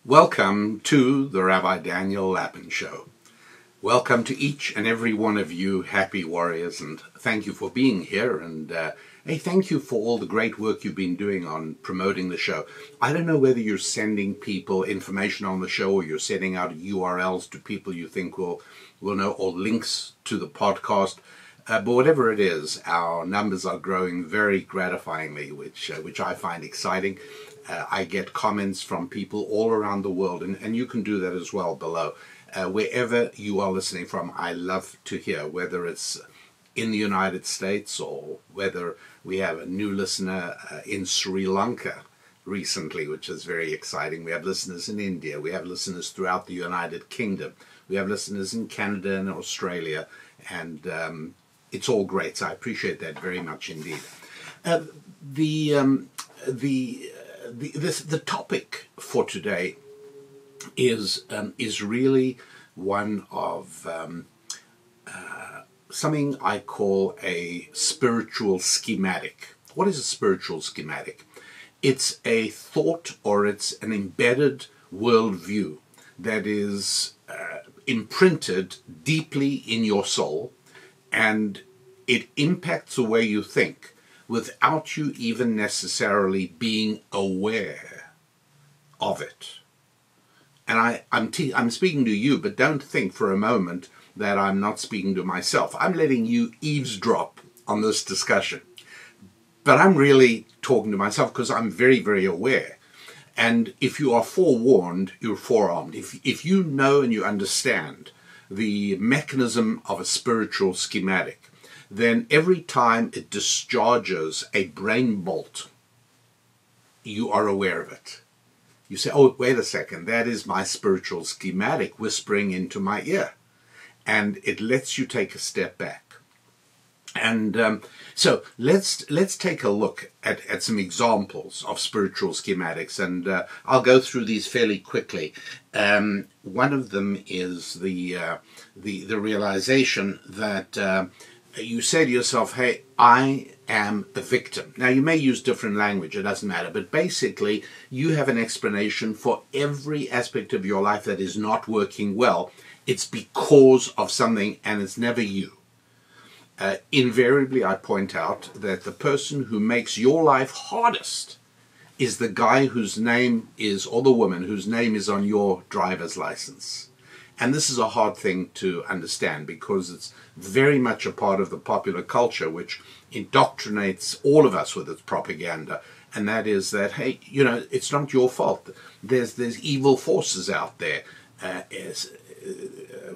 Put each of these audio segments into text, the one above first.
Welcome to the Rabbi Daniel Lapin Show. Welcome to each and every one of you happy warriors, and thank you for being here, and hey, thank you for all the great work you've been doing on promoting the show. I don't know whether you're sending people information on the show or you're sending out URLs to people you think will know, or links to the podcast. But whatever it is, our numbers are growing very gratifyingly, which I find exciting. I get comments from people all around the world, and you can do that as well below. Wherever you are listening from, I love to hear, whether it's in the United States or whether we have a new listener in Sri Lanka recently, which is very exciting. We have listeners in India. We have listeners throughout the United Kingdom. We have listeners in Canada and Australia, and it's all great. So I appreciate that very much indeed. The topic for today is really one of something I call a spiritual schematic. What is a spiritual schematic? It's a thought, or it's an embedded worldview that is imprinted deeply in your soul, and it impacts the way you think without you even necessarily being aware of it. And I'm speaking to you, but don't think for a moment that I'm not speaking to myself. I'm letting you eavesdrop on this discussion. But I'm really talking to myself because I'm very, very aware. And if you are forewarned, you're forearmed. If you know and you understand the mechanism of a spiritual schematic, then every time it discharges a brain bolt, you are aware of it. You say, oh, wait a second, that is my spiritual schematic whispering into my ear. And it lets you take a step back. And so let's take a look at some examples of spiritual schematics, and I'll go through these fairly quickly. One of them is the realization that you say to yourself, hey, I am a victim. Now, you may use different language, it doesn't matter, but basically you have an explanation for every aspect of your life that is not working well. It's because of something, and it's never you. Invariably, I point out that the person who makes your life hardest is the guy whose name is, or the woman whose name is on your driver's license. And this is a hard thing to understand because it's very much a part of the popular culture which indoctrinates all of us with its propaganda. And that is that, hey, you know, it's not your fault. There's evil forces out there,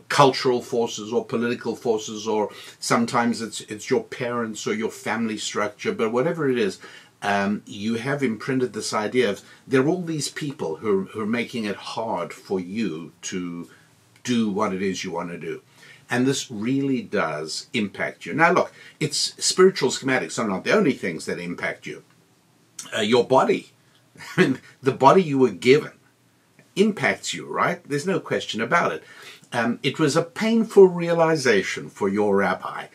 cultural forces or political forces, or sometimes it's your parents or your family structure. But whatever it is, you have imprinted this idea of there are all these people who are making it hard for you to do what it is you want to do. And this really does impact you. Now look, it's spiritual schematics are not the only things that impact you. Your body, the body you were given, impacts you, right? There's no question about it. It was a painful realization for your rabbi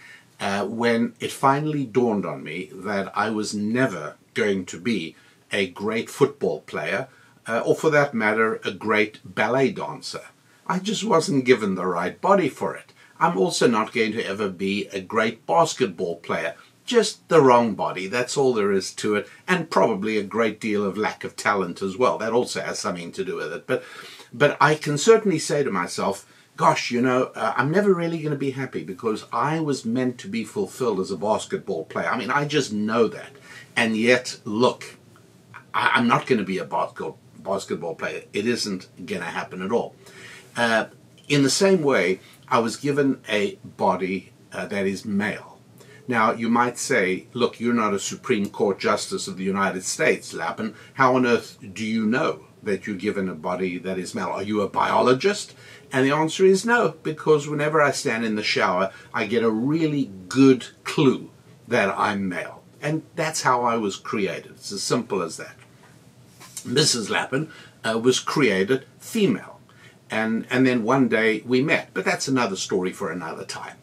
when it finally dawned on me that I was never going to be a great football player, or for that matter, a great ballet dancer. I just wasn't given the right body for it. I'm also not going to ever be a great basketball player. Just the wrong body, that's all there is to it, and probably a great deal of lack of talent as well. That also has something to do with it. But I can certainly say to myself, gosh, you know, I'm never really going to be happy because I was meant to be fulfilled as a basketball player. I mean, I just know that. And yet, look, I'm not going to be a basketball player. It isn't going to happen at all. In the same way, I was given a body that is male. Now, you might say, look, you're not a Supreme Court Justice of the United States, Lapin. How on earth do you know that you're given a body that is male? Are you a biologist? And the answer is no, because whenever I stand in the shower, I get a really good clue that I'm male. And that's how I was created. It's as simple as that. Mrs. Lapin was created female. And then one day we met, but that's another story for another time.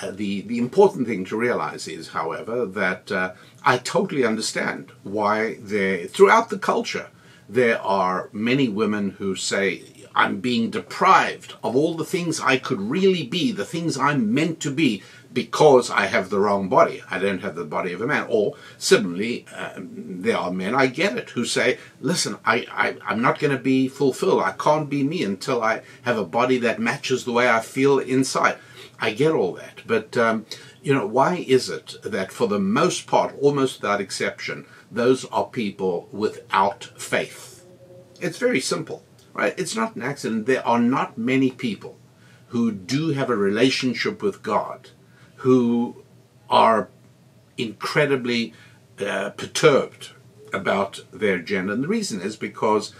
The important thing to realize is, however, that I totally understand why throughout the culture There are many women who say, I'm being deprived of all the things I could really be, the things I'm meant to be, because I have the wrong body. I don't have the body of a man. Or similarly, there are men, I get it, who say, listen, I'm not going to be fulfilled. I can't be me until I have a body that matches the way I feel inside. I get all that. But, why is it that for the most part, almost without exception, those are people without faith? It's very simple, right? It's not an accident. There are not many people who do have a relationship with God who are incredibly perturbed about their gender. And the reason is because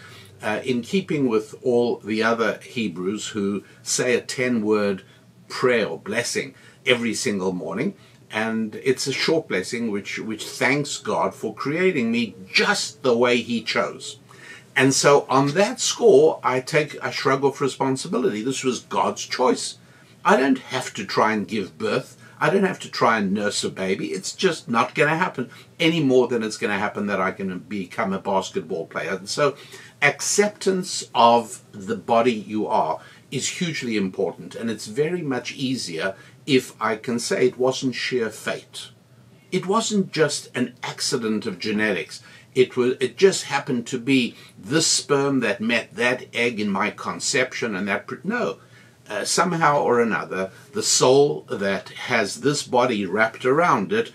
in keeping with all the other Hebrews who say a 10-word prayer or blessing every single morning, and it's a short blessing which thanks God for creating me just the way he chose. And so on that score, I take a shrug of responsibility. This was God's choice. I don't have to try and give birth. I don't have to try and nurse a baby. It's just not going to happen any more than it's going to happen that I can become a basketball player. And so acceptance of the body you are is hugely important. And it's very much easier if I can say it wasn't sheer fate. It wasn't just an accident of genetics. It just happened to be this sperm that met that egg in my conception, and no. Somehow or another, the soul that has this body wrapped around it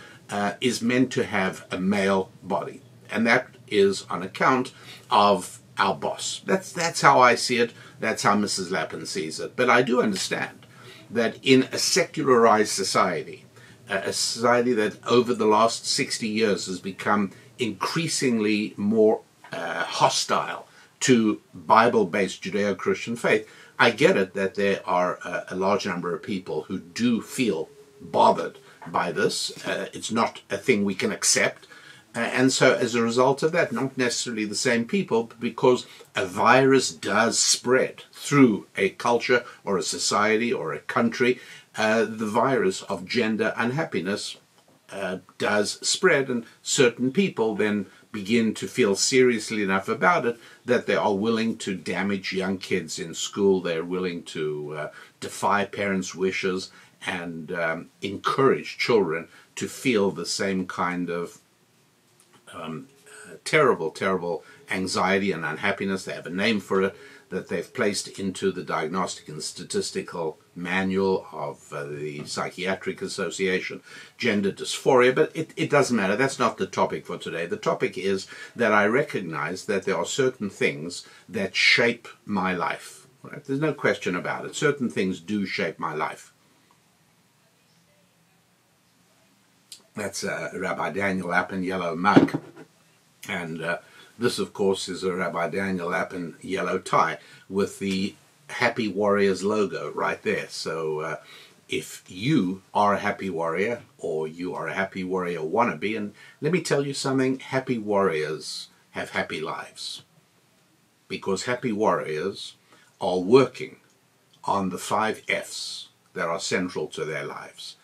is meant to have a male body. And that is on account of our boss. That's how I see it. That's how Mrs. Lappin sees it. But I do understand that in a secularized society, a society that over the last 60 years has become increasingly more hostile to Bible-based Judeo-Christian faith, I get it that there are a large number of people who do feel bothered by this. It's not a thing we can accept. And so as a result of that, not necessarily the same people, but because a virus does spread through a culture or a society or a country, the virus of gender unhappiness does spread, and certain people then begin to feel seriously enough about it that they are willing to damage young kids in school. They're willing to defy parents' wishes and encourage children to feel the same kind of terrible anxiety and unhappiness. They have a name for it that they've placed into the Diagnostic and Statistical Manual of the Psychiatric Association, gender dysphoria, but it doesn't matter. That's not the topic for today. The topic is that I recognize that there are certain things that shape my life. Right? There's no question about it. Certain things do shape my life. That's Rabbi Daniel Lappin yellow mug. And this, of course, is a Rabbi Daniel Lappin yellow tie with the Happy Warriors logo right there. So if you are a happy warrior, or you are a happy warrior wannabe, and let me tell you something, happy warriors have happy lives. Because happy warriors are working on the 5 F's that are central to their lives.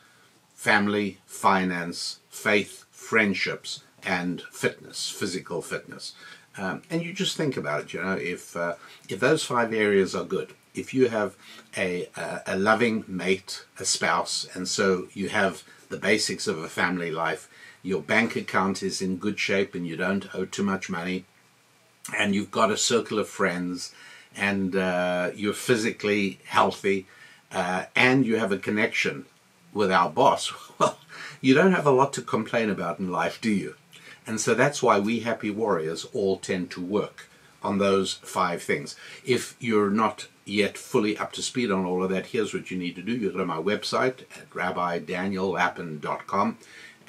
Family, finance, faith, friendships, and fitness, physical fitness. And you just think about it, if those 5 areas are good, if you have a loving mate, a spouse, and so you have the basics of a family life, your bank account is in good shape and you don't owe too much money, and you've got a circle of friends, and you're physically healthy, and you have a connection with our boss, well, you don't have a lot to complain about in life, do you? And so that's why we happy warriors all tend to work on those 5 things. If you're not yet fully up to speed on all of that, here's what you need to do. You go to my website at rabbidaniellappin.com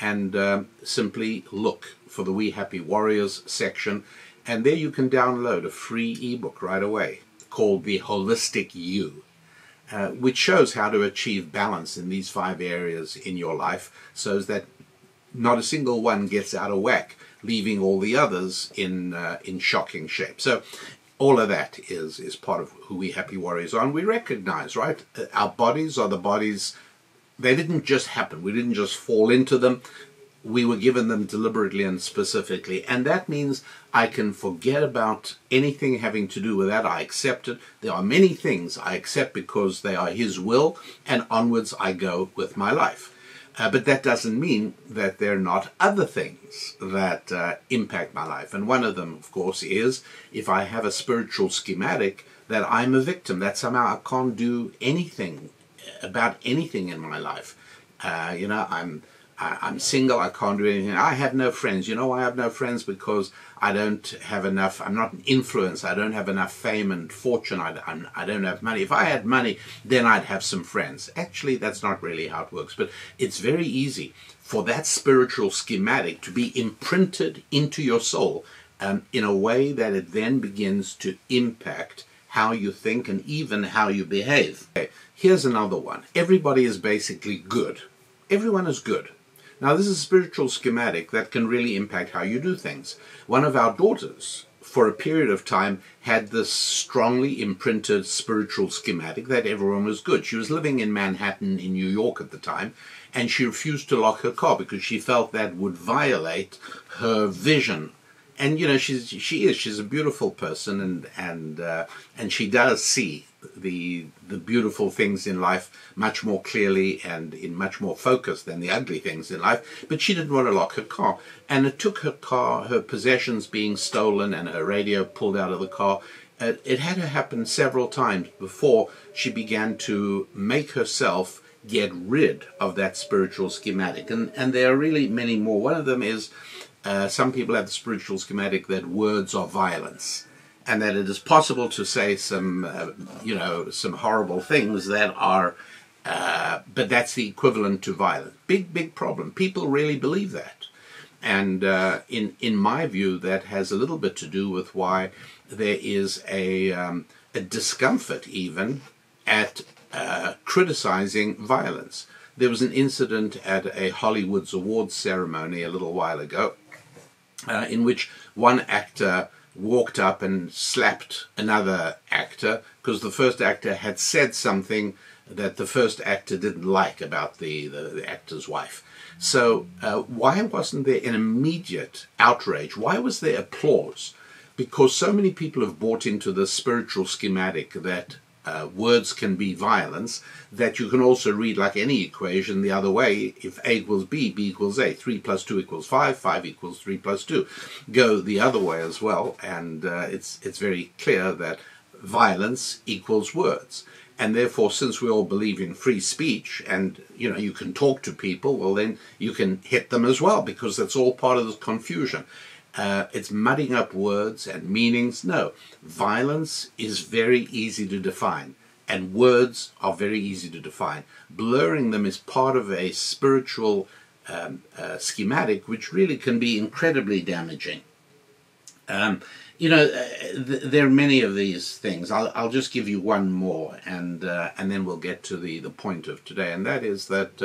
and simply look for the We Happy Warriors section, and there you can download a free ebook right away called The Holistic You, which shows how to achieve balance in these 5 areas in your life so that not a single one gets out of whack, leaving all the others in shocking shape. So all of that is part of who we happy warriors are. And we recognize, right, our bodies are the bodies. They didn't just happen. We didn't just fall into them. we were given them deliberately and specifically, and that means I can forget about anything having to do with that. I accept it. There are many things I accept because they are His will, and onwards I go with my life. But that doesn't mean that there are not other things that impact my life. And one of them, of course, is if I have a spiritual schematic that I'm a victim, that somehow I can't do anything about anything in my life. I'm single, I can't do anything. I have no friends. You know why I have no friends? Because I don't have enough, I'm not an influence, I don't have enough fame and fortune, I don't have money. If I had money, then I'd have some friends. Actually, that's not really how it works, but it's very easy for that spiritual schematic to be imprinted into your soul in a way that it then begins to impact how you think and even how you behave. Okay, here's another one. Everybody is basically good. Everyone is good. Now, this is a spiritual schematic that can really impact how you do things. One of our daughters, for a period of time, had this strongly imprinted spiritual schematic that everyone was good. She was living in Manhattan in New York at the time, and she refused to lock her car because she felt that would violate her vision. And you know, she's a beautiful person, and she does see the beautiful things in life much more clearly and in much more focus than the ugly things in life. But she didn't want to lock her car, and it took her car, her possessions being stolen, and her radio pulled out of the car. It had to happen several times before she began to make herself get rid of that spiritual schematic, and there are really many more. One of them is some people have the spiritual schematic that words are violence, and that it is possible to say some horrible things that are, but that's the equivalent to violence. Big problem. People really believe that, and in my view, that has a little bit to do with why there is a discomfort even at criticizing violence. There was an incident at a Hollywood's awards ceremony a little while ago, in which one actor walked up and slapped another actor because the first actor had said something that the first actor didn't like about the actor's wife. So why wasn't there an immediate outrage? Why was there applause? Because so many people have bought into the spiritual schematic that words can be violence, that you can also read like any equation the other way. If A equals B, B equals A, 3 plus 2 equals 5, 5 equals 3 plus 2. Go the other way as well, and it's very clear that violence equals words. And therefore, since we all believe in free speech and you can talk to people, well then you can hit them as well, because that's all part of this confusion. It's mudding up words and meanings. No, violence is very easy to define, and words are very easy to define. Blurring them is part of a spiritual schematic, which really can be incredibly damaging. There are many of these things. I'll just give you one more, and then we'll get to the point of today, and that is that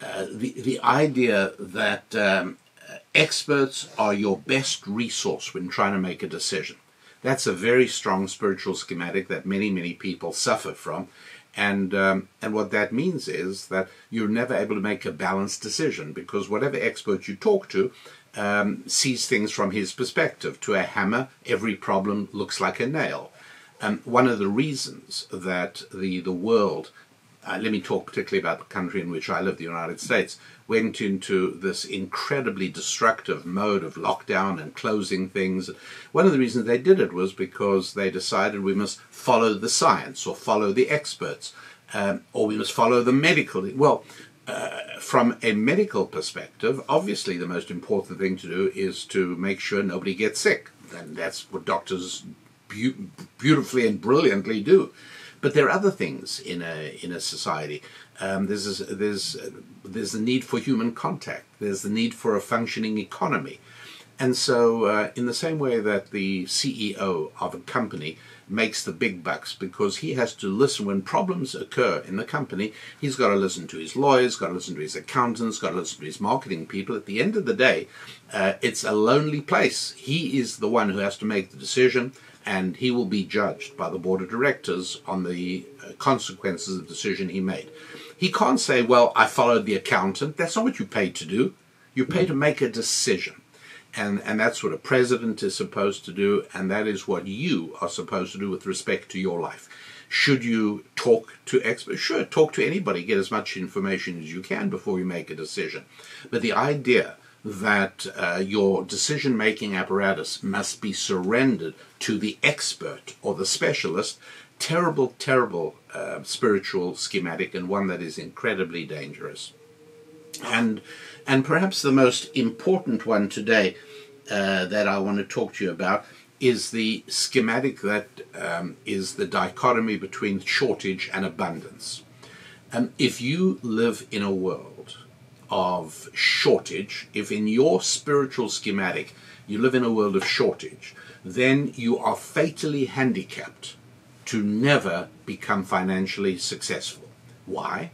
the idea that experts are your best resource when trying to make a decision. That's a very strong spiritual schematic that many people suffer from, and what that means is that you're never able to make a balanced decision, because whatever expert you talk to sees things from his perspective. To a hammer, every problem looks like a nail. One of the reasons that the world, let me talk particularly about the country in which I live, the United States, went into this incredibly destructive mode of lockdown and closing things. One of the reasons they did it was because they decided we must follow the science, or follow the experts, or we must follow the medical. Well, from a medical perspective, obviously the most important thing to do is to make sure nobody gets sick. And that's what doctors beautifully and brilliantly do. But there are other things in a society. There's the need for human contact. There's the need for a functioning economy. And so in the same way that the CEO of a company makes the big bucks because he has to listen when problems occur in the company, he's got to listen to his lawyers, got to listen to his accountants, got to listen to his marketing people. At the end of the day, it's a lonely place. He is the one who has to make the decision, and he will be judged by the board of directors on the consequences of the decision he made. He can't say, well, I followed the accountant. That's not what you paid to do. You pay to make a decision. And that's what a president is supposed to do, and that is what you are supposed to do with respect to your life. Should you talk to experts? Sure, talk to anybody, get as much information as you can before you make a decision. But the idea that your decision-making apparatus must be surrendered to the expert or the specialist, terrible, terrible spiritual schematic, and one that is incredibly dangerous. And perhaps the most important one today that I want to talk to you about is the schematic that is the dichotomy between shortage and abundance. If you live in a world of shortage, if in your spiritual schematic you live in a world of shortage, then you are fatally handicapped to never become financially successful. Why?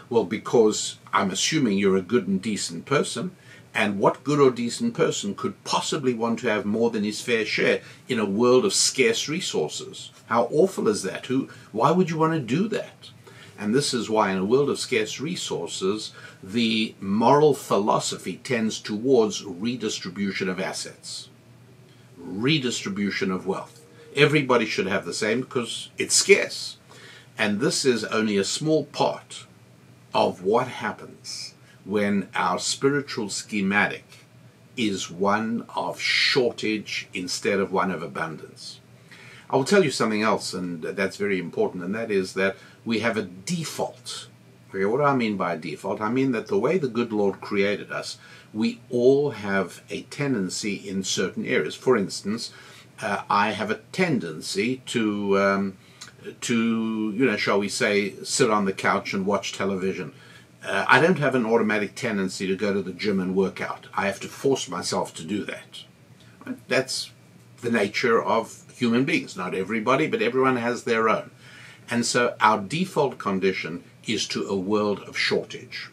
Well, because I'm assuming you're a good and decent person, and what good or decent person could possibly want to have more than his fair share in a world of scarce resources? How awful is that? Why would you want to do that? And this is why in a world of scarce resources, the moral philosophy tends towards redistribution of assets, redistribution of wealth. Everybody should have the same because it's scarce. And this is only a small part of what happens when our spiritual schematic is one of shortage instead of one of abundance. I will tell you something else, and that's very important, and that is that we have a default. Okay, what do I mean by default? I mean that the way the good Lord created us, we all have a tendency in certain areas. For instance, I have a tendency to shall we say, sit on the couch and watch television. I don't have an automatic tendency to go to the gym and work out. I have to force myself to do that. That's the nature of human beings. Not everybody, but everyone has their own. And so our default condition is to a world of shortage.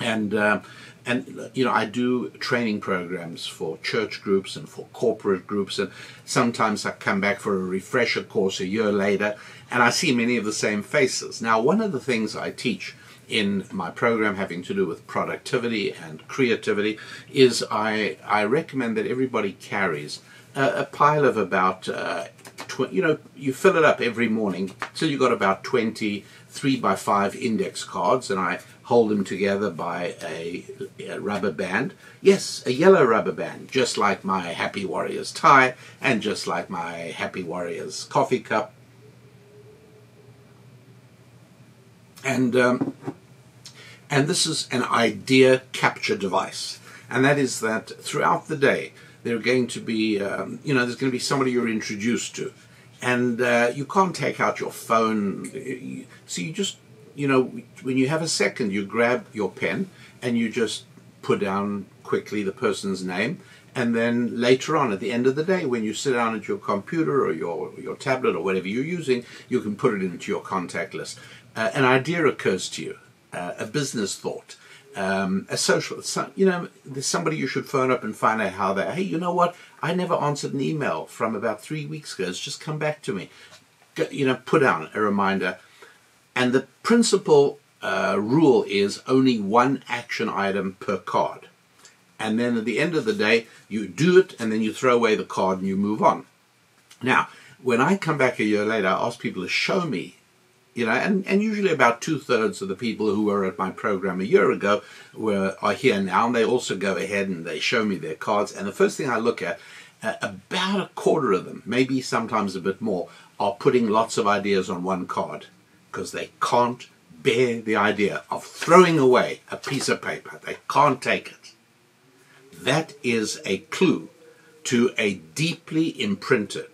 And I do training programs for church groups and for corporate groups, and sometimes I come back for a refresher course a year later, and I see many of the same faces. Now, one of the things I teach in my program having to do with productivity and creativity is I recommend that everybody carries a pile of about, you fill it up every morning till you've got about 20 3x5 index cards, and I hold them together by a rubber band. Yes, a yellow rubber band, just like my Happy Warriors tie and just like my Happy Warriors coffee cup. And this is an idea capture device, and that is that throughout the day there are going to be, there's going to be somebody you're introduced to, and you can't take out your phone. So you just, when you have a second, you grab your pen and you just put down quickly the person's name, and then later on at the end of the day, when you sit down at your computer or your tablet or whatever you're using, you can put it into your contact list. An idea occurs to you, a business thought, a social, there's somebody you should phone up and find out how they, hey, you know what, I never answered an email from about 3 weeks ago, it's just come back to me. Put down a reminder. And the principal rule is only one action item per card. And then at the end of the day, you do it and then you throw away the card and you move on. Now, when I come back a year later, I ask people to show me, and usually about 2/3 of the people who were at my program a year ago are here now, and they also go ahead and they show me their cards. And the first thing I look at, about a quarter of them, maybe sometimes a bit more, are putting lots of ideas on one card because they can't bear the idea of throwing away a piece of paper. They can't take it. That is a clue to a deeply imprinted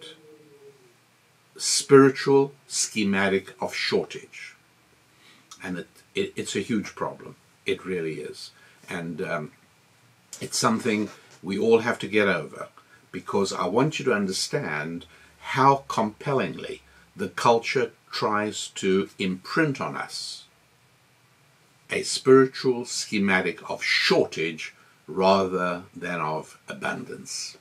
spiritual schematic of shortage, and it's a huge problem. It really is, and it's something we all have to get over, because I want you to understand how compellingly the culture tries to imprint on us a spiritual schematic of shortage rather than of abundance.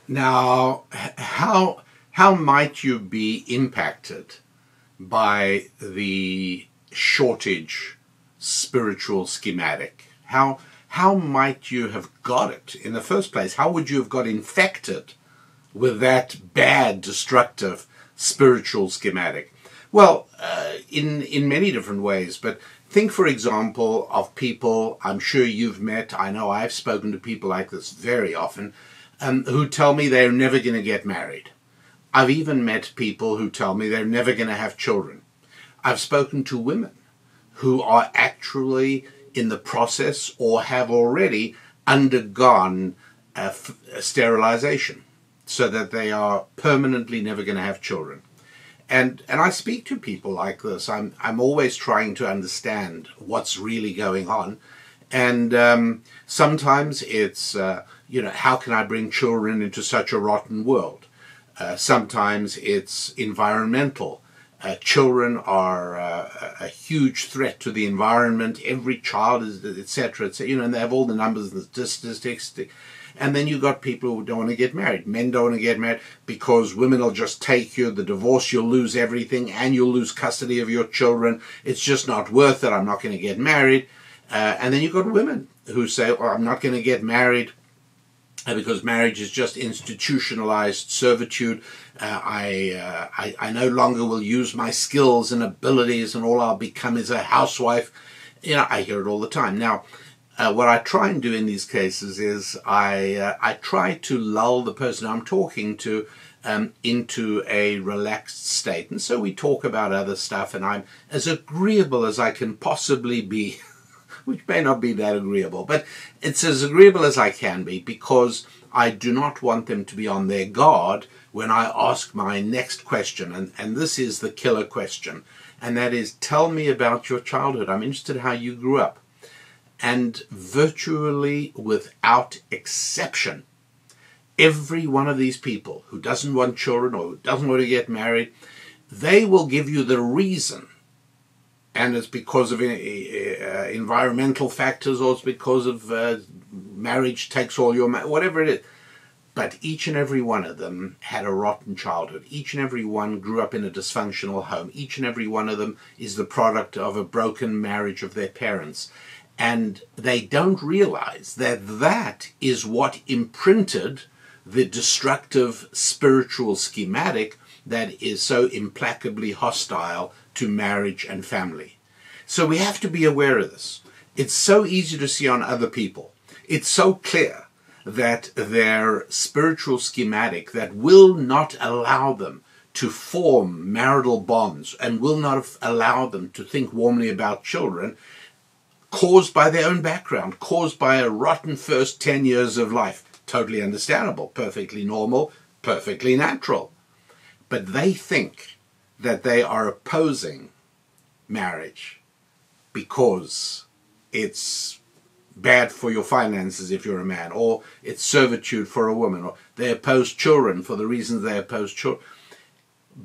Now, how might you be impacted by the shortage spiritual schematic? How might you have got it in the first place? How would you have got infected with that bad, destructive spiritual schematic? Well, in many different ways, but think, for example, of people I'm sure you've met. I know I've spoken to people like this very often, who tell me they're never going to get married. I've even met people who tell me they're never going to have children. I've spoken to women who are actually in the process or have already undergone sterilization so that they are permanently never going to have children. And I speak to people like this. I'm always trying to understand what's really going on. And sometimes it's, how can I bring children into such a rotten world? Sometimes it's environmental. Children are a huge threat to the environment. Every child is, etc. And they have all the numbers and the statistics. And then you've got people who don't want to get married. Men don't want to get married because women will just take you. The divorce, you'll lose everything, and you'll lose custody of your children. It's just not worth it. I'm not going to get married. And then you've got women who say, well, I'm not going to get married because marriage is just institutionalized servitude. I no longer will use my skills and abilities, and all I'll become is a housewife. I hear it all the time. Now, what I try and do in these cases is I try to lull the person I'm talking to into a relaxed state. And so we talk about other stuff, and I'm as agreeable as I can possibly be, which may not be that agreeable, but it's as agreeable as I can be, because I do not want them to be on their guard when I ask my next question. And this is the killer question, and that is, tell me about your childhood. I'm interested in how you grew up. And virtually without exception, every one of these people who doesn't want children or who doesn't want to get married, they will give you the reason. And it's because of environmental factors, or it's because of marriage takes all your whatever it is. But each and every one of them had a rotten childhood. Each and every one grew up in a dysfunctional home. Each and every one of them is the product of a broken marriage of their parents. And they don't realize that that is what imprinted the destructive spiritual schematic that is so implacably hostile to marriage and family. So we have to be aware of this. It's so easy to see on other people. It's so clear that their spiritual schematic that will not allow them to form marital bonds and will not allow them to think warmly about children, caused by their own background, caused by a rotten first 10 years of life. Totally understandable, perfectly normal, perfectly natural. But they think that they are opposing marriage because it's bad for your finances if you're a man, or it's servitude for a woman, or they oppose children for the reasons they oppose children.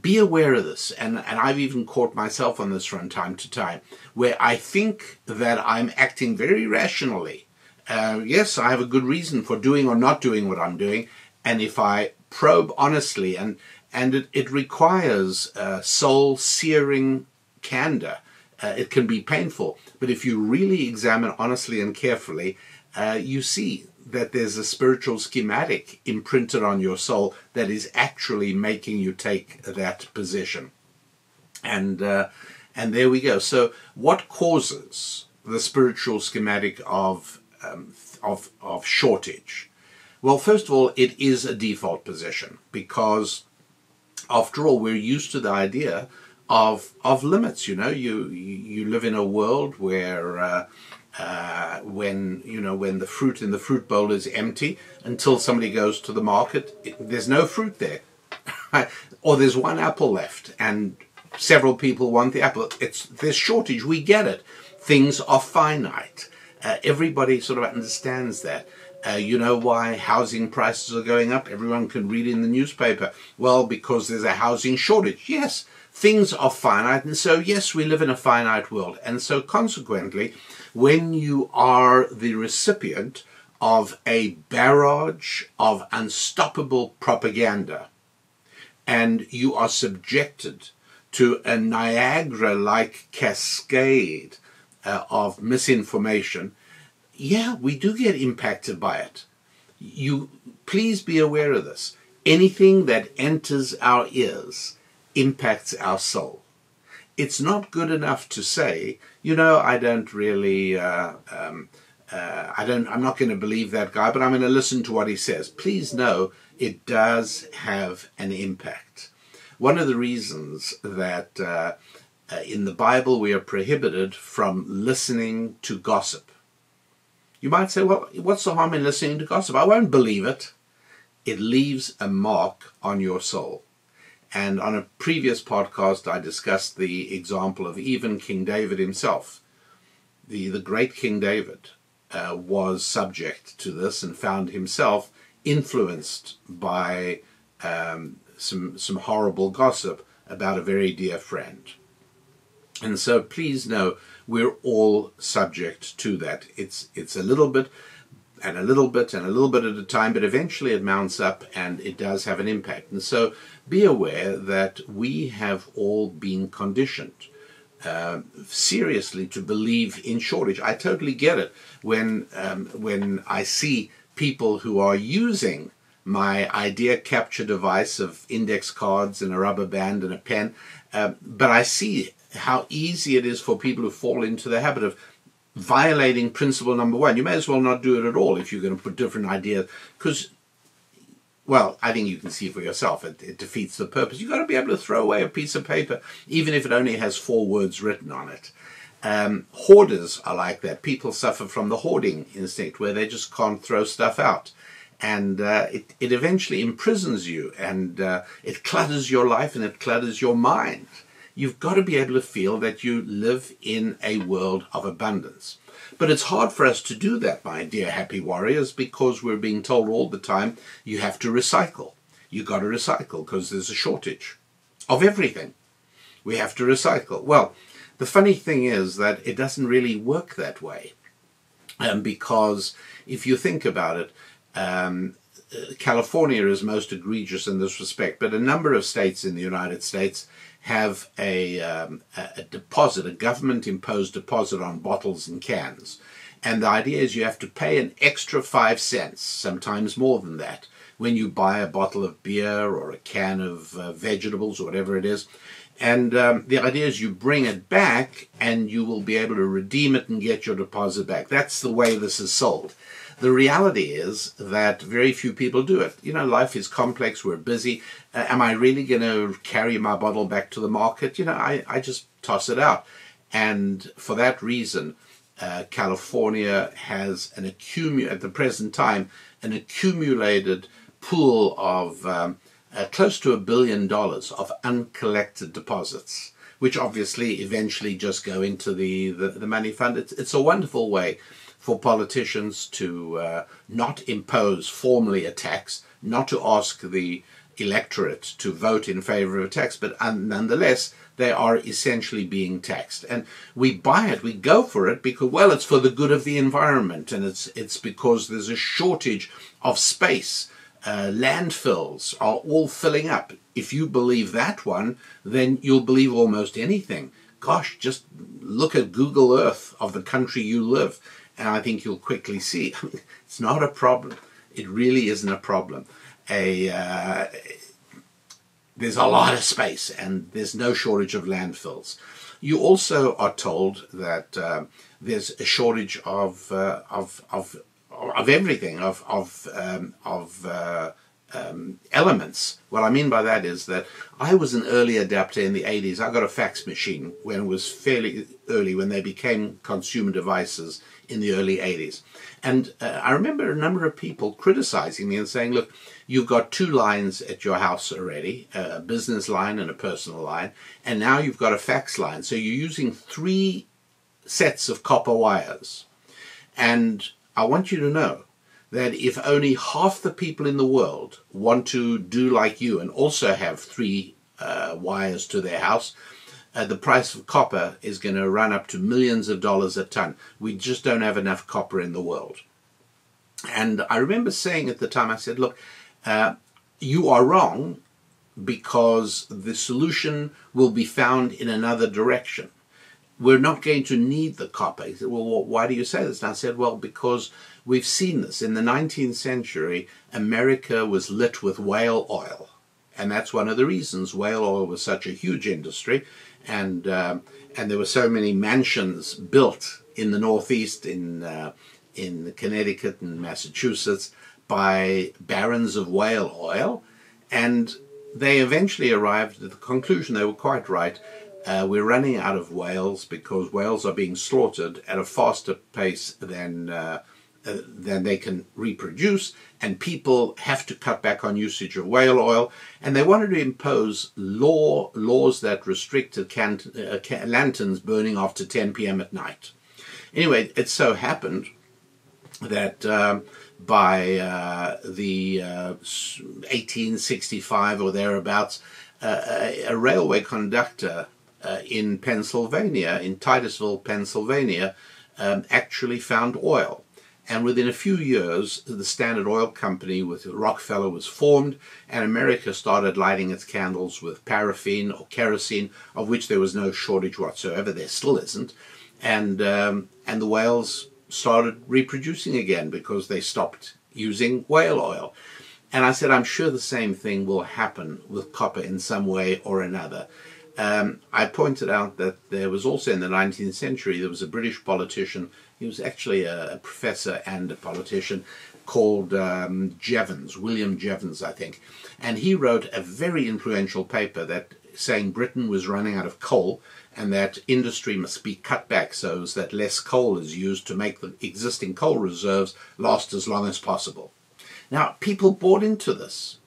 Be aware of this, and I've even caught myself on this from time to time, where I think that I'm acting very rationally. Yes, I have a good reason for doing or not doing what I'm doing, and if I probe honestly, and it requires soul-searing candor, it can be painful, but if you really examine honestly and carefully, you see that there's a spiritual schematic imprinted on your soul that is actually making you take that position. And there we go. So what causes the spiritual schematic of shortage? Well, first of all, it is a default position, because after all, we're used to the idea of limits. You live in a world where when the fruit in the fruit bowl is empty, until somebody goes to the market, there's no fruit there. Or there's one apple left and several people want the apple. There's shortage, we get it. Things are finite. Everybody sort of understands that. You know why housing prices are going up? Everyone can read in the newspaper. Well, because there's a housing shortage. Yes, things are finite, and so yes, we live in a finite world. And so consequently, when you are the recipient of a barrage of unstoppable propaganda, and you are subjected to a Niagara-like cascade of misinformation, yeah, we do get impacted by it. You please be aware of this. Anything that enters our ears impacts our soul. It's not good enough to say, you know, I don't really, I'm not going to believe that guy, but I'm going to listen to what he says. Please know it does have an impact. One of the reasons that in the Bible we are prohibited from listening to gossip. You might say, well, what's the harm in listening to gossip? I won't believe it. It leaves a mark on your soul. And on a previous podcast, I discussed the example of even King David himself. The great King David was subject to this and found himself influenced by some horrible gossip about a very dear friend. And so please know we're all subject to that. It's a little bit and a little bit and a little bit at a time, but eventually it mounts up and it does have an impact. And so be aware that we have all been conditioned seriously to believe in shortage. I totally get it when I see people who are using my idea capture device of index cards and a rubber band and a pen, but I see how easy it is for people to fall into the habit of violating principle number one. You may as well not do it at all if you're going to put different ideas, because, well, I think you can see for yourself, it defeats the purpose. You've got to be able to throw away a piece of paper, even if it only has 4 words written on it. Hoarders are like that. People suffer from the hoarding instinct, where they just can't throw stuff out. And it eventually imprisons you, and it clutters your life and it clutters your mind. You've got to be able to feel that you live in a world of abundance. But it's hard for us to do that, my dear happy warriors, because we're being told all the time, you have to recycle. You've got to recycle because there's a shortage of everything. We have to recycle. Well, the funny thing is that it doesn't really work that way. Because if you think about it, California is most egregious in this respect, but a number of states in the United States have a deposit, a government-imposed deposit on bottles and cans. And the idea is you have to pay an extra 5 cents, sometimes more than that, when you buy a bottle of beer or a can of vegetables or whatever it is. And the idea is you bring it back and you will be able to redeem it and get your deposit back. That's the way this is sold. The reality is that very few people do it. You know, life is complex, we're busy. Am I really going to carry my bottle back to the market? You know, I just toss it out. And for that reason, California has at the present time, an accumulated pool of close to $1 billion of uncollected deposits, which obviously eventually just go into the money fund. It's a wonderful way for politicians to not impose formally a tax, not to ask the electorate to vote in favor of a tax, but nonetheless, they are essentially being taxed. And we buy it, we go for it, because, well, it's for the good of the environment, and it's because there's a shortage of space. Landfills are all filling up. If you believe that one, then you'll believe almost anything. Gosh, just look at Google Earth of the country you live, and I think you'll quickly see it's not a problem. It really isn't a problem. There's a lot of space, and there's no shortage of landfills. You also are told that there's a shortage of everything, of elements. What I mean by that is that I was an early adapter in the 80s. I got a fax machine when it was fairly early, when they became consumer devices in the early 80s. And I remember a number of people criticizing me and saying, look, you've got 2 lines at your house already, a business line and a personal line, and now you've got a fax line. So you're using 3 sets of copper wires. And I want you to know that if only half the people in the world want to do like you and also have 3 wires to their house, the price of copper is going to run up to millions of dollars a ton. We just don't have enough copper in the world. And I remember saying at the time, I said, look, you are wrong, because the solution will be found in another direction. We're not going to need the copper. He said, well, why do you say this? And I said, well, because we've seen this. In the 19th century, America was lit with whale oil. And that's one of the reasons whale oil was such a huge industry. And there were so many mansions built in the Northeast, in Connecticut and Massachusetts, by barons of whale oil. And they eventually arrived at the conclusion, they were quite right, we're running out of whales because whales are being slaughtered at a faster pace than they can reproduce, and people have to cut back on usage of whale oil. And they wanted to impose laws that restricted lanterns burning after 10 p.m. at night. Anyway, it so happened that by the 1865 or thereabouts, a railway conductor in Pennsylvania, in Titusville, Pennsylvania, actually found oil. And within a few years, the Standard Oil Company with Rockefeller was formed, and America started lighting its candles with paraffin or kerosene, of which there was no shortage whatsoever. There still isn't. And the whales started reproducing again because they stopped using whale oil. And I said, I'm sure the same thing will happen with copper in some way or another. I pointed out that there was also in the 19th century, there was a British politician, he was actually a professor and a politician, called Jevons, William Jevons, I think. And he wrote a very influential paper that saying Britain was running out of coal and that industry must be cut back so that less coal is used to make the existing coal reserves last as long as possible. Now, people bought into this,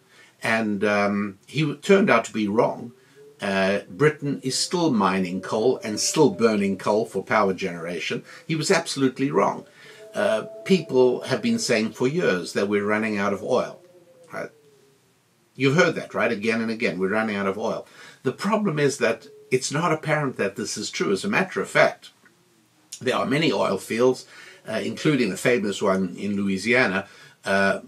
and he turned out to be wrong. Britain is still mining coal and still burning coal for power generation. He was absolutely wrong. People have been saying for years that we're running out of oil. Right? You've heard that, right? Again and again, we're running out of oil. The problem is that it's not apparent that this is true. As a matter of fact, there are many oil fields, including the famous one in Louisiana,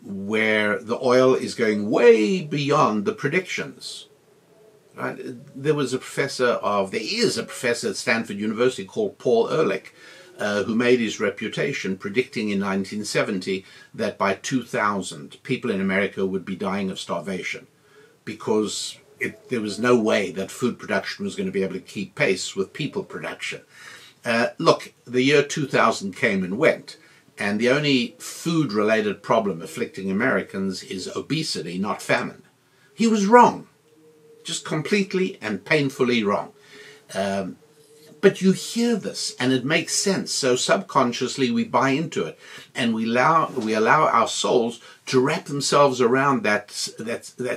where the oil is going way beyond the predictions. Right? There is a professor at Stanford University called Paul Ehrlich, who made his reputation predicting in 1970 that by 2000 people in America would be dying of starvation because there was no way that food production was going to be able to keep pace with people production. Look, the year 2000 came and went, and the only food-related problem afflicting Americans is obesity, not famine. He was wrong. Just completely and painfully wrong. But you hear this and it makes sense. So subconsciously we buy into it, and we allow our souls to wrap themselves around that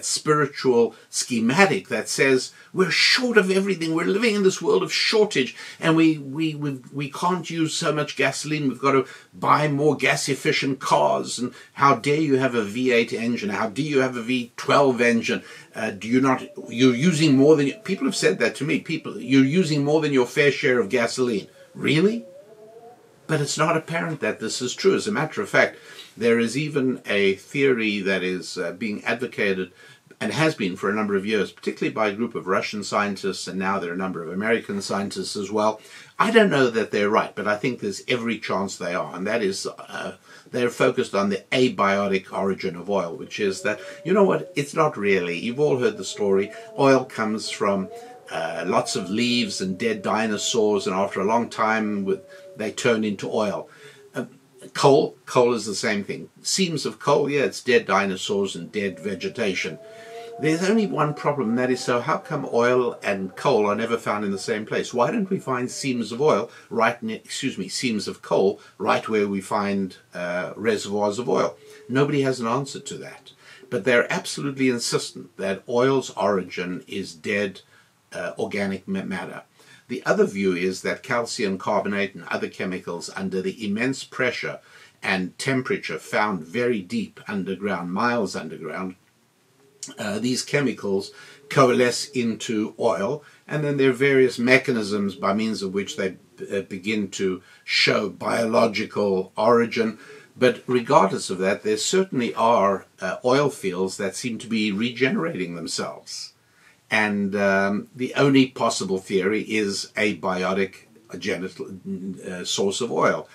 spiritual schematic that says we're short of everything. We're living in this world of shortage, and we can't use so much gasoline. We've got to buy more gas efficient cars. And how dare you have a V8 engine? How dare you have a V12 engine? You're using more than people have said that to me. You're using more than your fair share of gasoline. Really? But it's not apparent that this is true. As a matter of fact, there is even a theory that is being advocated and has been for a number of years, particularly by a group of Russian scientists, and now there are a number of American scientists as well. I don't know that they're right, but I think there's every chance they are, and that is they're focused on the abiotic origin of oil, which is that, you know what, it's not really. You've all heard the story. Oil comes from lots of leaves and dead dinosaurs, and after a long time they turn into oil. Coal is the same thing. Seams of coal, yeah, it's dead dinosaurs and dead vegetation. There's only one problem, and that is, so how come oil and coal are never found in the same place? Why don't we find seams of seams of coal right where we find reservoirs of oil? Nobody has an answer to that. But they're absolutely insistent that oil's origin is dead organic matter. The other view is that calcium carbonate and other chemicals, under the immense pressure and temperature found very deep underground, miles underground, these chemicals coalesce into oil, and then there are various mechanisms by means of which they begin to show biological origin. But regardless of that, there certainly are oil fields that seem to be regenerating themselves. And the only possible theory is a biotic source of oil.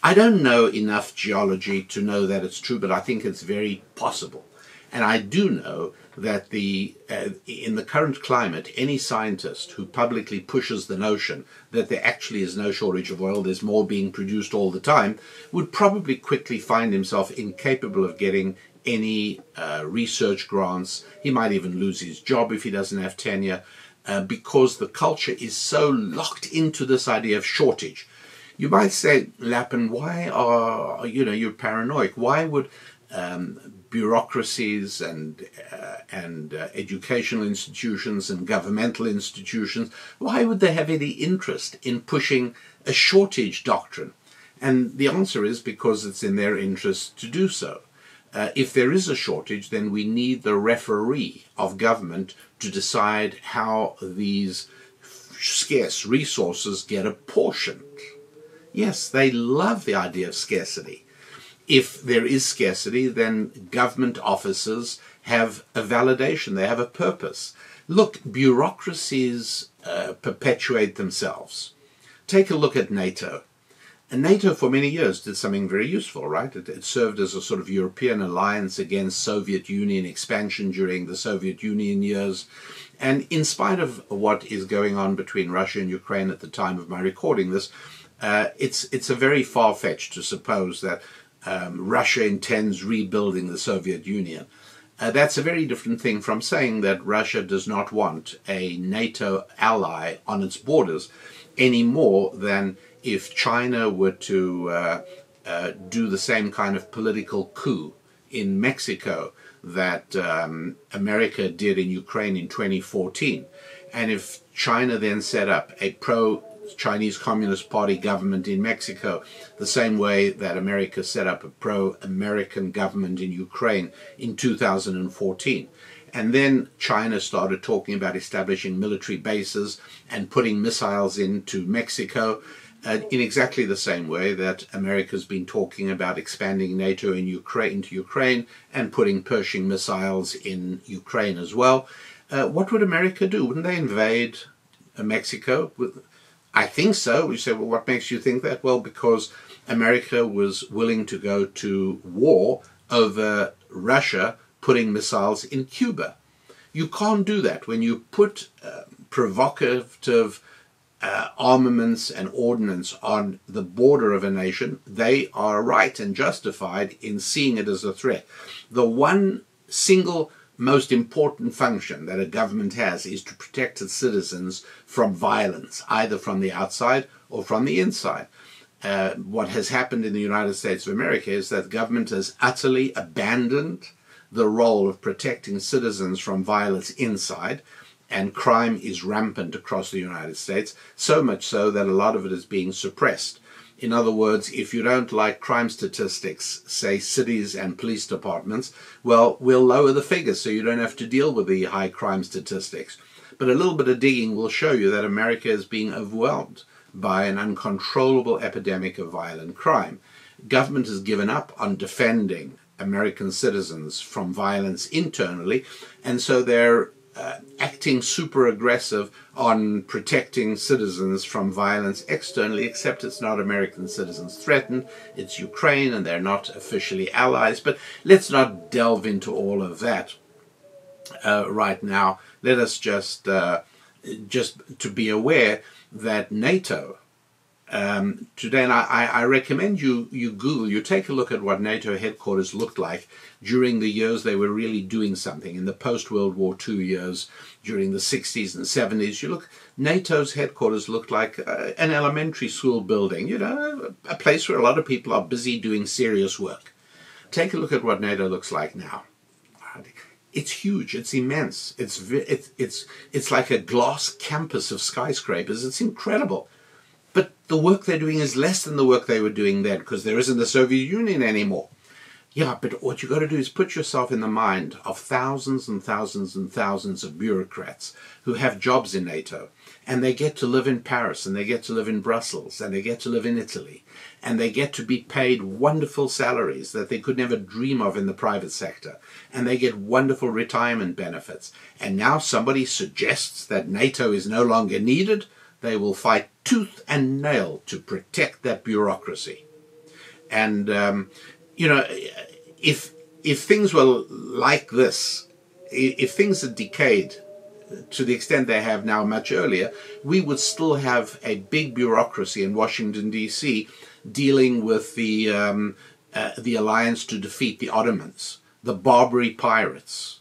I don't know enough geology to know that it's true, but I think it's very possible. And I do know that in the current climate, any scientist who publicly pushes the notion that there actually is no shortage of oil, there's more being produced all the time, would probably quickly find himself incapable of getting any research grants. He might even lose his job if he doesn't have tenure, because the culture is so locked into this idea of shortage. You might say, Lappin, why are you're paranoid? Why would bureaucracies and educational institutions and governmental institutions, why would they have any interest in pushing a shortage doctrine? And the answer is because it's in their interest to do so. If there is a shortage, then we need the referee of government to decide how these scarce resources get apportioned. Yes, they love the idea of scarcity. If there is scarcity, then government officers have a validation, they have a purpose. Look, bureaucracies perpetuate themselves. Take a look at NATO. And NATO for many years did something very useful, right? It served as a sort of European alliance against Soviet Union expansion during the Soviet Union years. And in spite of what is going on between Russia and Ukraine at the time of my recording this, it's a very far-fetched to suppose that Russia intends rebuilding the Soviet Union. That's a very different thing from saying that Russia does not want a NATO ally on its borders any more than if China were to do the same kind of political coup in Mexico that America did in Ukraine in 2014. And if China then set up a pro-Chinese Communist Party government in Mexico, the same way that America set up a pro-American government in Ukraine in 2014. And then China started talking about establishing military bases and putting missiles into Mexico, in exactly the same way that America's been talking about expanding NATO into Ukraine and putting Pershing missiles in Ukraine as well. What would America do? Wouldn't they invade Mexico? I think so. You say, well, what makes you think that? Well, because America was willing to go to war over Russia putting missiles in Cuba. You can't do that. When you put provocative armaments and ordnance on the border of a nation, they are right and justified in seeing it as a threat. The one single most important function that a government has is to protect its citizens from violence, either from the outside or from the inside. What has happened in the United States of America is that government has utterly abandoned the role of protecting citizens from violence inside, and crime is rampant across the United States, so much so that a lot of it is being suppressed. In other words, if you don't like crime statistics, say cities and police departments, well, we'll lower the figures so you don't have to deal with the high crime statistics. But a little bit of digging will show you that America is being overwhelmed by an uncontrollable epidemic of violent crime. Government has given up on defending American citizens from violence internally, and so they're acting super aggressive on protecting citizens from violence externally, except it's not American citizens threatened, it's Ukraine, and they're not officially allies. But let's not delve into all of that right now. Let us just to be aware that NATO today, and I recommend you Google, you take a look at what NATO headquarters looked like during the years they were really doing something, in the post-World War II years, during the 60s and 70s. You look, NATO's headquarters looked like an elementary school building, a place where a lot of people are busy doing serious work. Take a look at what NATO looks like now. It's huge, it's immense, it's like a glass campus of skyscrapers. It's incredible. But the work they're doing is less than the work they were doing then, because there isn't the Soviet Union anymore. Yeah, but what you've got to do is put yourself in the mind of thousands and thousands and thousands of bureaucrats who have jobs in NATO, and they get to live in Paris, and they get to live in Brussels, and they get to live in Italy, and they get to be paid wonderful salaries that they could never dream of in the private sector, and they get wonderful retirement benefits. And now somebody suggests that NATO is no longer needed. They will fight tooth and nail to protect that bureaucracy. And you know, if things were like this, if things had decayed to the extent they have now much earlier, we would still have a big bureaucracy in Washington, D.C. dealing with the alliance to defeat the Ottomans, the Barbary pirates,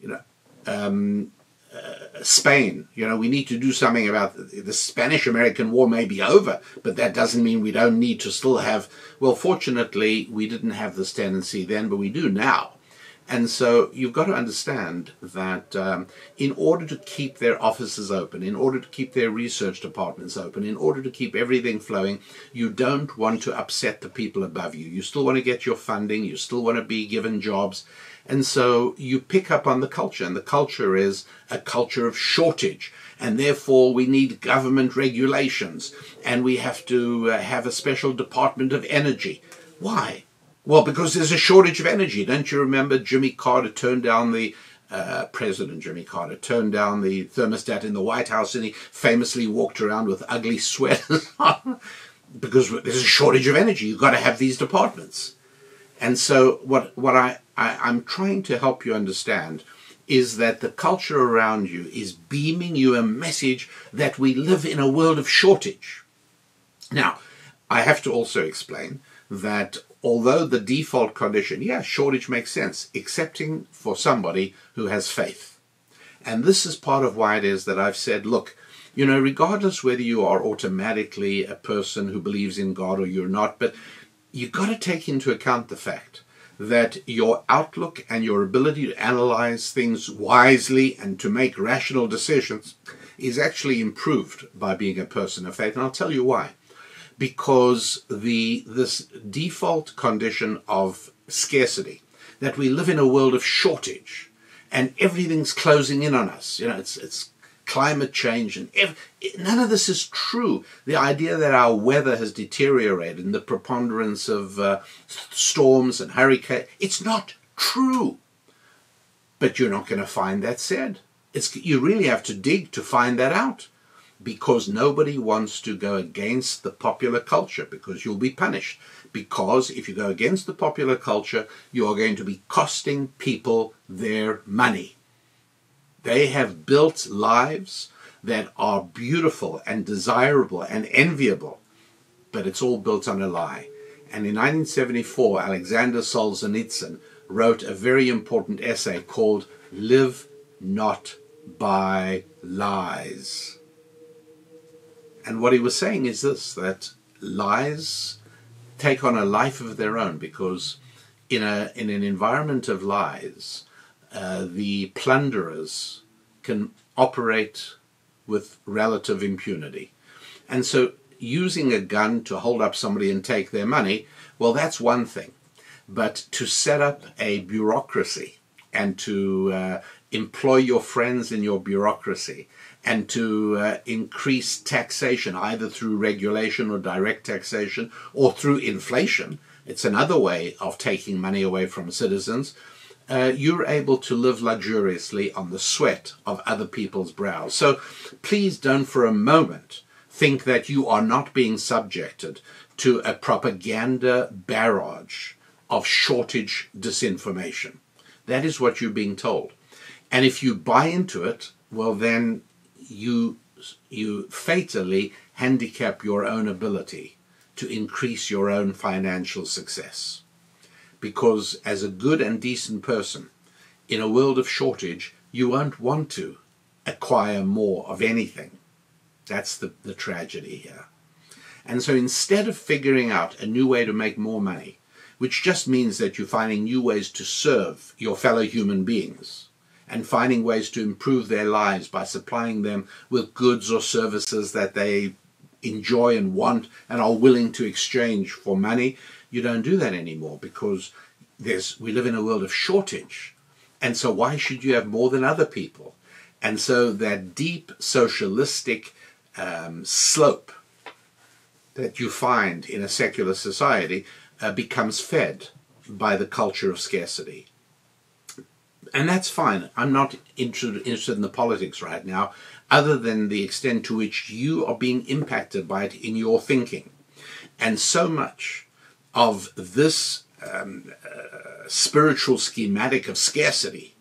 you know, Spain. You know, we need to do something about the Spanish-American War. May be over, but that doesn't mean we don't need to still have. Well, fortunately, we didn't have this tendency then, but we do now. And so you've got to understand that in order to keep their offices open, in order to keep their research departments open, in order to keep everything flowing, you don't want to upset the people above you. You still want to get your funding. You still want to be given jobs. And so you pick up on the culture, and the culture is a culture of shortage. And therefore we need government regulations, and we have to have a special department of energy. Why? Well, because there's a shortage of energy. Don't you remember Jimmy Carter turned down the, President Jimmy Carter turned down the thermostat in the White House, and he famously walked around with ugly sweaters because there's a shortage of energy. You've got to have these departments. And so what I'm trying to help you understand is that the culture around you is beaming you a message that we live in a world of shortage. Now, I have to also explain that although the default condition, yeah, shortage makes sense, excepting for somebody who has faith. And this is part of why it is that I've said, look, you know, regardless whether you are automatically a person who believes in God or you're not, but you've got to take into account the fact that your outlook and your ability to analyze things wisely and to make rational decisions is actually improved by being a person of faith. And I'll tell you why. Because this default condition of scarcity, that we live in a world of shortage and everything's closing in on us. You know, it's climate change and none of this is true. The idea that our weather has deteriorated and the preponderance of storms and hurricanes, it's not true. But you're not going to find that said. You really have to dig to find that out, because nobody wants to go against the popular culture, because you'll be punished. Because if you go against the popular culture, you are going to be costing people their money. They have built lives that are beautiful and desirable and enviable, but it's all built on a lie. And in 1974, Alexander Solzhenitsyn wrote a very important essay called Live Not by Lies. And what he was saying is this, that lies take on a life of their own, because in an environment of lies, the plunderers can operate with relative impunity. And so using a gun to hold up somebody and take their money, well, that's one thing. But to set up a bureaucracy and to employ your friends in your bureaucracy and to increase taxation, either through regulation or direct taxation or through inflation, it's another way of taking money away from citizens. You're able to live luxuriously on the sweat of other people's brows. So please don't for a moment think that you are not being subjected to a propaganda barrage of shortage disinformation. That is what you're being told. And if you buy into it, well, then you fatally handicap your own ability to increase your own financial success. Because as a good and decent person, in a world of shortage, you won't want to acquire more of anything. That's the tragedy here. And so instead of figuring out a new way to make more money, which just means that you're finding new ways to serve your fellow human beings and finding ways to improve their lives by supplying them with goods or services that they enjoy and want and are willing to exchange for money, you don't do that anymore, because we live in a world of shortage. And so why should you have more than other people? And so that deep socialistic slope that you find in a secular society becomes fed by the culture of scarcity. And that's fine. I'm not interested in the politics right now, other than the extent to which you are being impacted by it in your thinking. And so much of this spiritual schematic of scarcity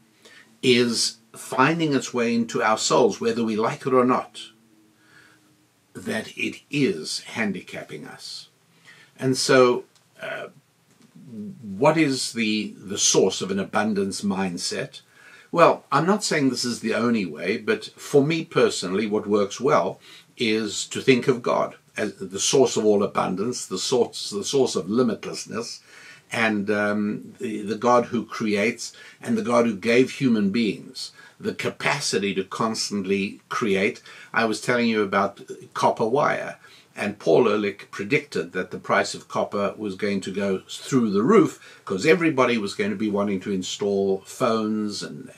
is finding its way into our souls, whether we like it or not, that it is handicapping us. And so what is the source of an abundance mindset? Well, I'm not saying this is the only way, but for me personally, what works well is to think of God as the source of all abundance, the source of limitlessness, and the God who creates, and the God who gave human beings the capacity to constantly create. I was telling you about copper wire, and Paul Ehrlich predicted that the price of copper was going to go through the roof because everybody was going to be wanting to install phones and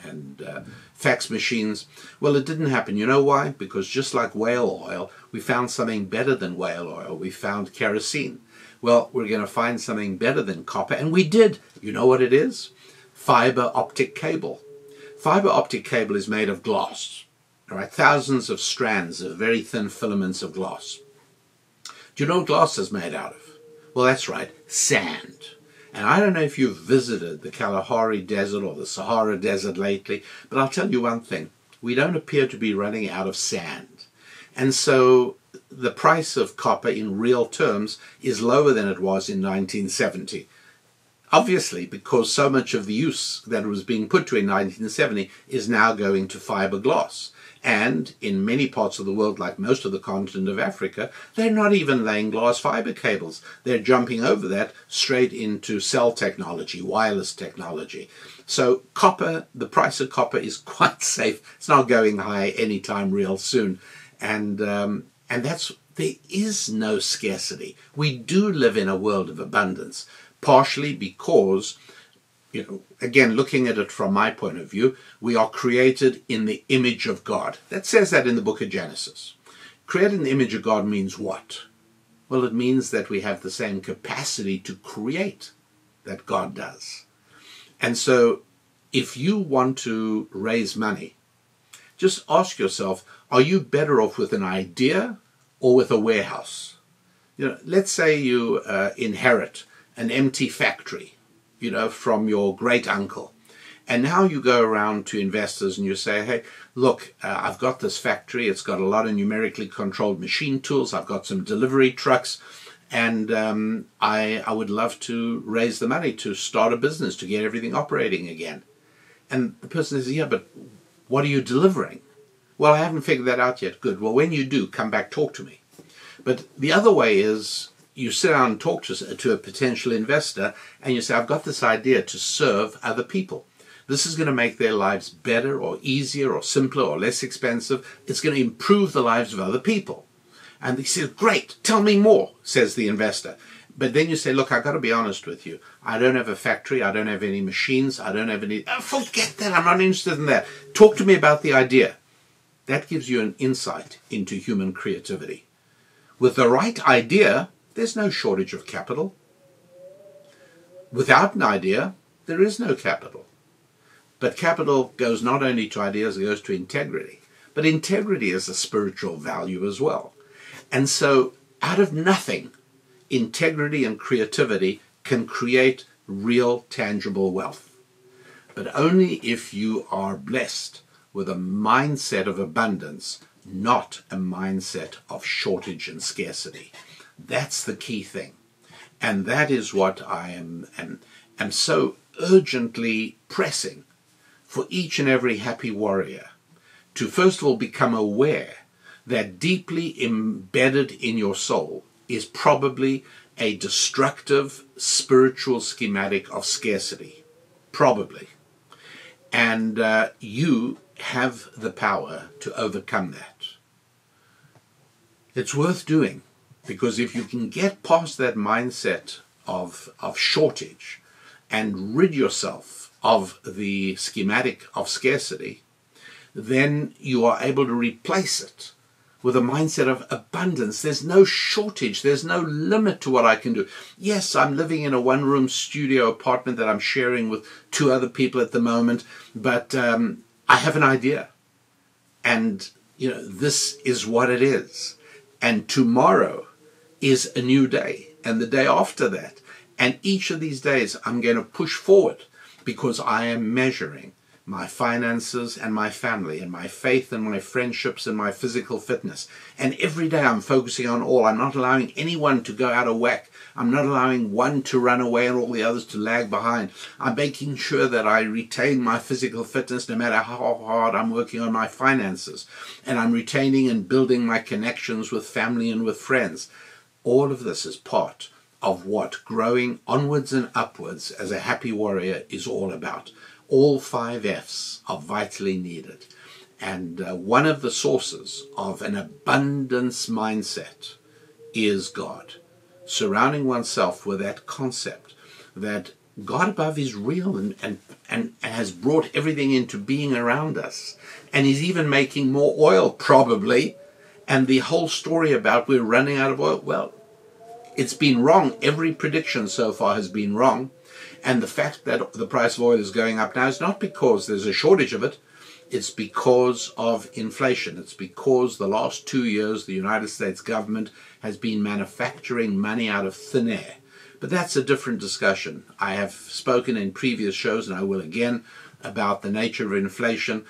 fax machines. Well, it didn't happen. You know why? Because just like whale oil, we found something better than whale oil. We found kerosene. Well, we're going to find something better than copper, and we did. You know what it is? Fiber optic cable. Fiber optic cable is made of glass. All right, thousands of strands of very thin filaments of glass. Do you know what glass is made out of? Well, that's right, sand. And I don't know if you've visited the Kalahari Desert or the Sahara Desert lately, but I'll tell you one thing. We don't appear to be running out of sand. And so the price of copper in real terms is lower than it was in 1970. Obviously, because so much of the use that was being put to in 1970 is now going to fiberglass. And in many parts of the world, like most of the continent of Africa, they're not even laying glass fiber cables. They're jumping over that straight into cell technology, wireless technology. So copper, the price of copper is quite safe. It's not going high anytime real soon. And there is no scarcity. We do live in a world of abundance, partially because, you know, again, looking at it from my point of view, we are created in the image of God. That says that in the book of Genesis. Created in the image of God means what? Well, it means that we have the same capacity to create that God does. And so if you want to raise money, just ask yourself, are you better off with an idea or with a warehouse? You know, let's say you inherit an empty factory, you know, from your great uncle. And now you go around to investors and you say, hey, look, I've got this factory. It's got a lot of numerically controlled machine tools. I've got some delivery trucks. And I would love to raise the money to start a business, to get everything operating again. And the person says, yeah, but what are you delivering? Well, I haven't figured that out yet. Good. Well, when you do, come back, talk to me. But the other way is, you sit down and talk to a potential investor and you say, I've got this idea to serve other people. This is going to make their lives better or easier or simpler or less expensive. It's going to improve the lives of other people. And he says, great, tell me more, says the investor. But then you say, look, I've got to be honest with you. I don't have a factory. I don't have any machines. I don't have any... Oh, forget that. I'm not interested in that. Talk to me about the idea. That gives you an insight into human creativity. With the right idea, there's no shortage of capital. Without an idea, there is no capital. But capital goes not only to ideas, it goes to integrity. But integrity is a spiritual value as well. And so, out of nothing, integrity and creativity can create real, tangible wealth. But only if you are blessed with a mindset of abundance, not a mindset of shortage and scarcity. That's the key thing. And that is what I am so urgently pressing for each and every happy warrior to first of all become aware that deeply embedded in your soul is probably a destructive spiritual schematic of scarcity. Probably. And you have the power to overcome that. It's worth doing. Because if you can get past that mindset of shortage and rid yourself of the schematic of scarcity, then you are able to replace it with a mindset of abundance. There's no shortage. There's no limit to what I can do. Yes, I'm living in a one-room studio apartment that I'm sharing with 2 other people at the moment, but I have an idea. And, this is what it is. And tomorrow is a new day, and the day after that. And each of these days I'm going to push forward because I am measuring my finances and my family and my faith and my friendships and my physical fitness. And every day I'm focusing on all. I'm not allowing anyone to go out of whack. I'm not allowing one to run away and all the others to lag behind. I'm making sure that I retain my physical fitness no matter how hard I'm working on my finances. And I'm retaining and building my connections with family and with friends. All of this is part of what growing onwards and upwards as a happy warrior is all about. All 5 F's are vitally needed. And one of the sources of an abundance mindset is God. Surrounding oneself with that concept that God above is real and has brought everything into being around us. And he's even making more oil, probably. And the whole story about we're running out of oil, well, it's been wrong. Every prediction so far has been wrong. And the fact that the price of oil is going up now is not because there's a shortage of it. It's because of inflation. It's because the last 2 years the United States government has been manufacturing money out of thin air. But that's a different discussion. I have spoken in previous shows, and I will again, about the nature of inflation.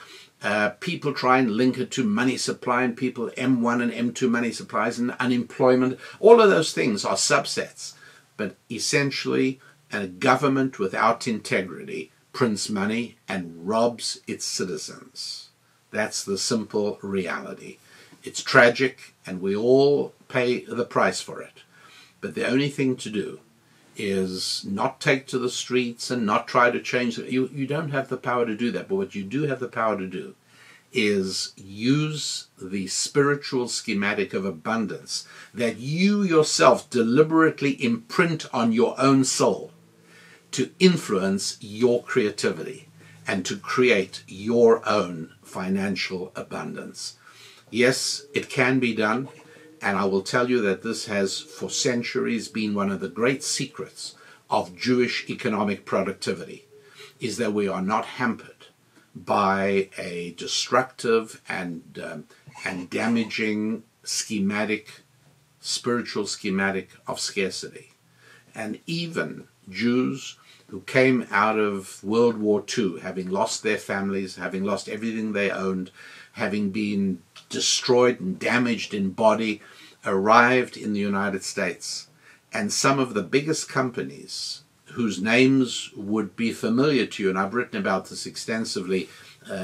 People try and link it to money supply, and people M1 and M2 money supplies and unemployment. All of those things are subsets. But essentially, a government without integrity prints money and robs its citizens. That's the simple reality. It's tragic, and we all pay the price for it. But the only thing to do is not take to the streets and not try to change it. You don't have the power to do that, but what you do have the power to do is use the spiritual schematic of abundance that you yourself deliberately imprint on your own soul to influence your creativity and to create your own financial abundance. Yes, it can be done, and I will tell you that this has for centuries been one of the great secrets of Jewish economic productivity, is that we are not hampered by a destructive and damaging spiritual schematic of scarcity. And even Jews who came out of World War II, having lost their families, having lost everything they owned, having been destroyed and damaged in body, arrived in the United States. And some of the biggest companies whose names would be familiar to you, and I've written about this extensively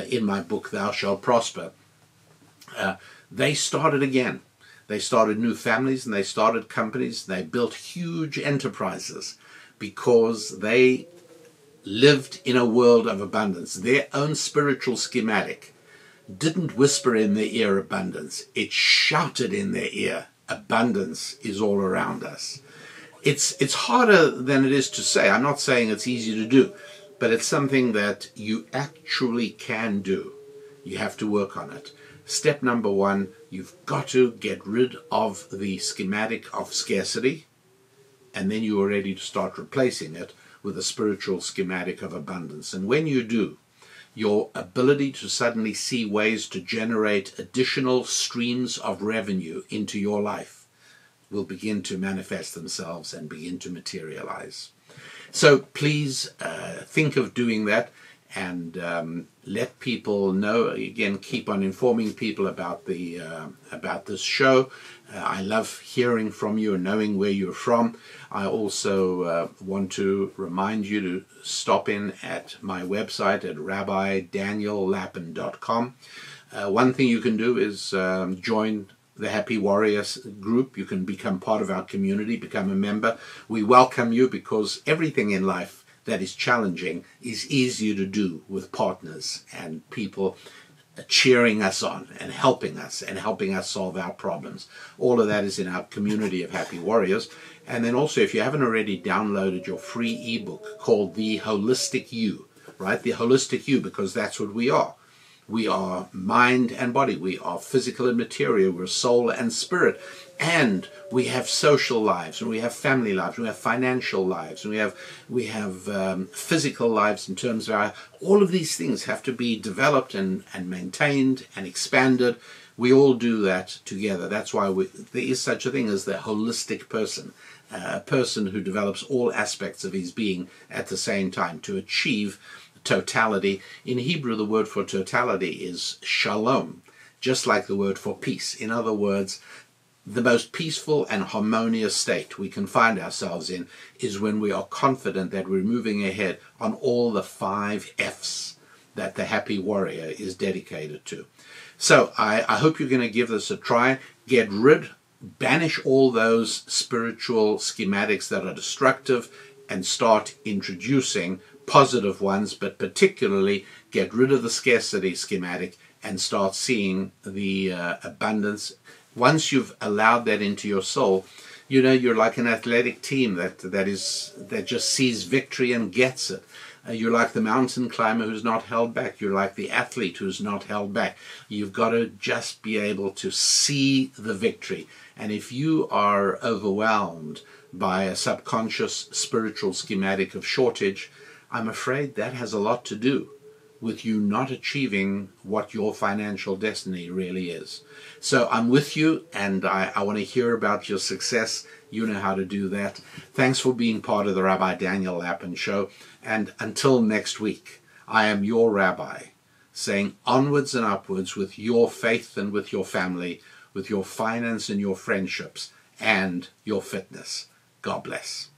in my book, Thou Shalt Prosper, they started again. They started new families, and they started companies. They built huge enterprises because they lived in a world of abundance. Their own spiritual schematic didn't whisper in their ear abundance. It shouted in their ear, abundance is all around us. It's harder than it is to say. I'm not saying it's easy to do, but it's something that you actually can do. You have to work on it. Step number 1, you've got to get rid of the schematic of scarcity, and then you are ready to start replacing it with a spiritual schematic of abundance. And when you do, your ability to suddenly see ways to generate additional streams of revenue into your life will begin to manifest themselves and begin to materialize. So please think of doing that, and let people know. Again, keep on informing people about this show. I love hearing from you and knowing where you're from. I also want to remind you to stop in at my website at rabbidaniellapin.com. One thing you can do is join the Happy Warriors group. You can become part of our community, become a member. We welcome you because everything in life that is challenging is easier to do with partners and people cheering us on and helping us solve our problems. All of that is in our community of happy warriors. And then also, if you haven't already downloaded your free ebook called The Holistic You, right? The Holistic You, because that's what we are. We are mind and body. We are physical and material. We're soul and spirit. And we have social lives, and we have family lives, and we have financial lives, and we have physical lives in terms of all of these things have to be developed and maintained and expanded. We all do that together. That's why there is such a thing as the holistic person, a person who develops all aspects of his being at the same time to achieve totality. In Hebrew, the word for totality is shalom, just like the word for peace. In other words, the most peaceful and harmonious state we can find ourselves in is when we are confident that we're moving ahead on all the 5 F's that the happy warrior is dedicated to. So I hope you're going to give this a try. Banish all those spiritual schematics that are destructive and start introducing positive ones, but particularly get rid of the scarcity schematic and start seeing the abundance. Once you've allowed that into your soul, you know, you're like an athletic team that just sees victory and gets it. You're like the mountain climber who's not held back. You're like the athlete who's not held back. You've got to just be able to see the victory. And if you are overwhelmed by a subconscious spiritual schematic of shortage, I'm afraid that has a lot to do with you not achieving what your financial destiny really is. So I'm with you, and I want to hear about your success. You know how to do that. Thanks for being part of the Rabbi Daniel Lapin Show. And until next week, I am your rabbi, saying onwards and upwards with your faith and with your family, with your finance and your friendships and your fitness. God bless.